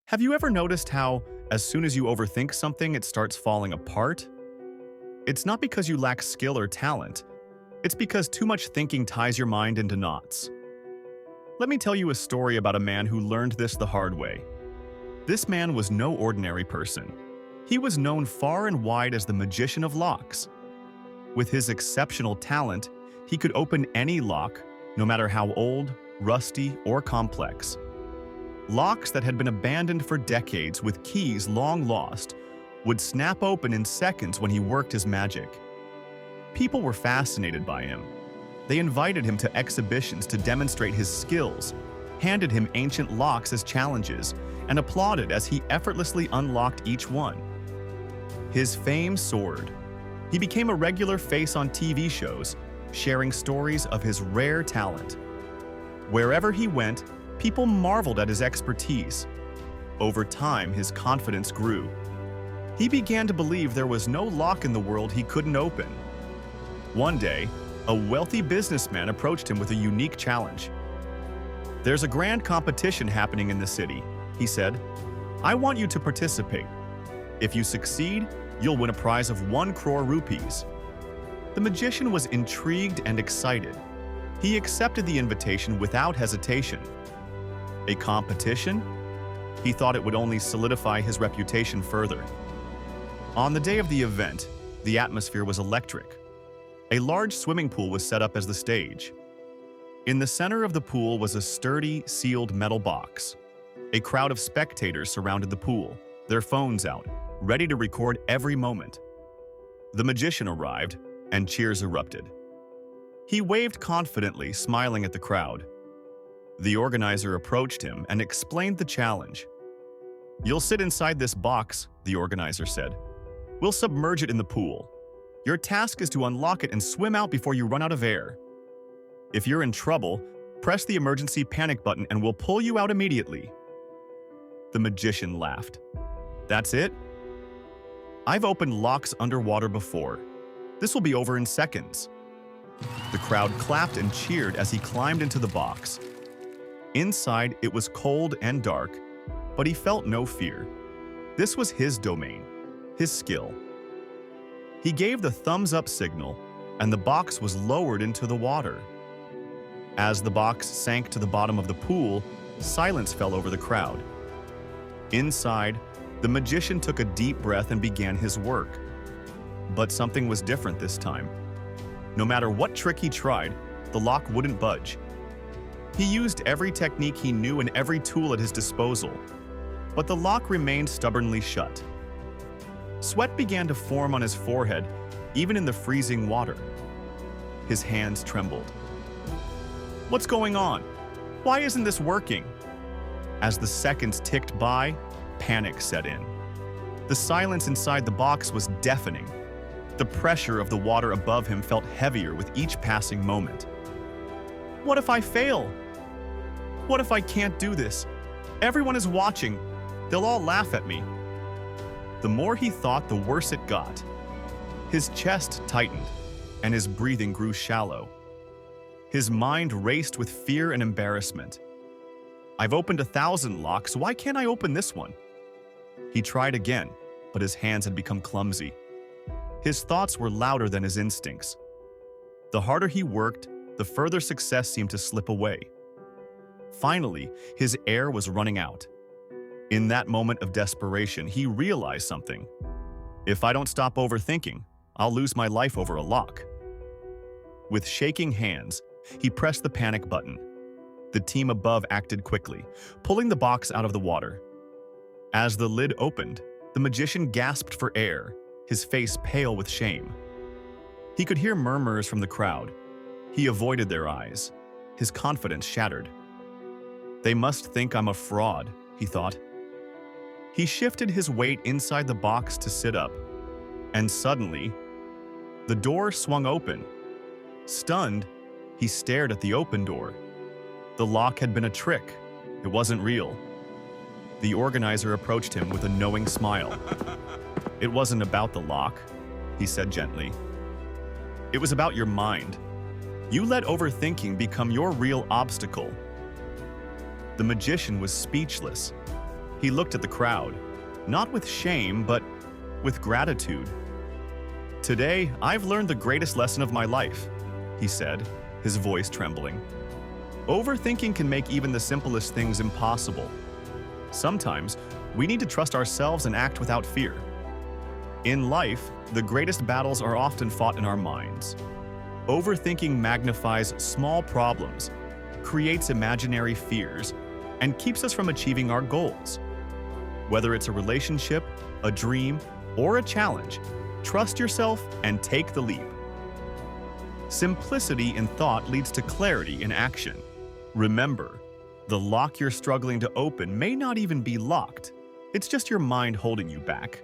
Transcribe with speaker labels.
Speaker 1: Have you ever noticed how, as soon as you overthink something, it starts falling apart? It's not because you lack skill or talent. It's because too much thinking ties your mind into knots. Let me tell you a story about a man who learned this the hard way. This man was no ordinary person. He was known far and wide as the magician of locks. With his exceptional talent, he could open any lock, no matter how old, rusty, or complex. Locks that had been abandoned for decades with keys long lost would snap open in seconds when he worked his magic. People were fascinated by him. They invited him to exhibitions to demonstrate his skills, handed him ancient locks as challenges, and applauded as he effortlessly unlocked each one. His fame soared. He became a regular face on TV shows, sharing stories of his rare talent. Wherever he went, people marveled at his expertise. Over time, his confidence grew. He began to believe there was no lock in the world he couldn't open. One day, a wealthy businessman approached him with a unique challenge. "There's a grand competition happening in the city," he said. "I want you to participate. If you succeed, you'll win a prize of 1 crore rupees." The magician was intrigued and excited. He accepted the invitation without hesitation. A competition? He thought it would only solidify his reputation further. On the day of the event, the atmosphere was electric. A large swimming pool was set up as the stage. In the center of the pool was a sturdy, sealed metal box. A crowd of spectators surrounded the pool, their phones out, ready to record every moment. The magician arrived, and cheers erupted. He waved confidently, smiling at the crowd. The organizer approached him and explained the challenge. "You'll sit inside this box," the organizer said. "We'll submerge it in the pool. Your task is to unlock it and swim out before you run out of air. If you're in trouble, press the emergency panic button and we'll pull you out immediately." The magician laughed. "That's it? I've opened locks underwater before. This will be over in seconds." The crowd clapped and cheered as he climbed into the box. Inside, it was cold and dark, but he felt no fear. This was his domain, his skill. He gave the thumbs-up signal, and the box was lowered into the water. As the box sank to the bottom of the pool, silence fell over the crowd. Inside, the magician took a deep breath and began his work. But something was different this time. No matter what trick he tried, the lock wouldn't budge. He used every technique he knew and every tool at his disposal, but the lock remained stubbornly shut. Sweat began to form on his forehead, even in the freezing water. His hands trembled. "What's going on? Why isn't this working?" As the seconds ticked by, panic set in. The silence inside the box was deafening. The pressure of the water above him felt heavier with each passing moment. "What if I fail? What if I can't do this? Everyone is watching. They'll all laugh at me." The more he thought, the worse it got. His chest tightened, and his breathing grew shallow. His mind raced with fear and embarrassment. "I've opened 1,000 locks. Why can't I open this one?" He tried again, but his hands had become clumsy. His thoughts were louder than his instincts. The harder he worked, the further success seemed to slip away. Finally, his air was running out. In that moment of desperation, he realized something. "If I don't stop overthinking, I'll lose my life over a lock." With shaking hands, he pressed the panic button. The team above acted quickly, pulling the box out of the water. As the lid opened, the magician gasped for air, his face pale with shame. He could hear murmurs from the crowd. He avoided their eyes, his confidence shattered. "They must think I'm a fraud," he thought. He shifted his weight inside the box to sit up, and suddenly, the door swung open. Stunned, he stared at the open door. The lock had been a trick. It wasn't real. The organizer approached him with a knowing smile. "It wasn't about the lock," he said gently. "It was about your mind. You let overthinking become your real obstacle." The magician was speechless. He looked at the crowd, not with shame, but with gratitude. "Today, I've learned the greatest lesson of my life," he said, his voice trembling. "Overthinking can make even the simplest things impossible. Sometimes, we need to trust ourselves and act without fear. In life, the greatest battles are often fought in our minds. Overthinking magnifies small problems, creates imaginary fears, and keeps us from achieving our goals. Whether it's a relationship, a dream, or a challenge, trust yourself and take the leap." Simplicity in thought leads to clarity in action. Remember, the lock you're struggling to open may not even be locked. It's just your mind holding you back.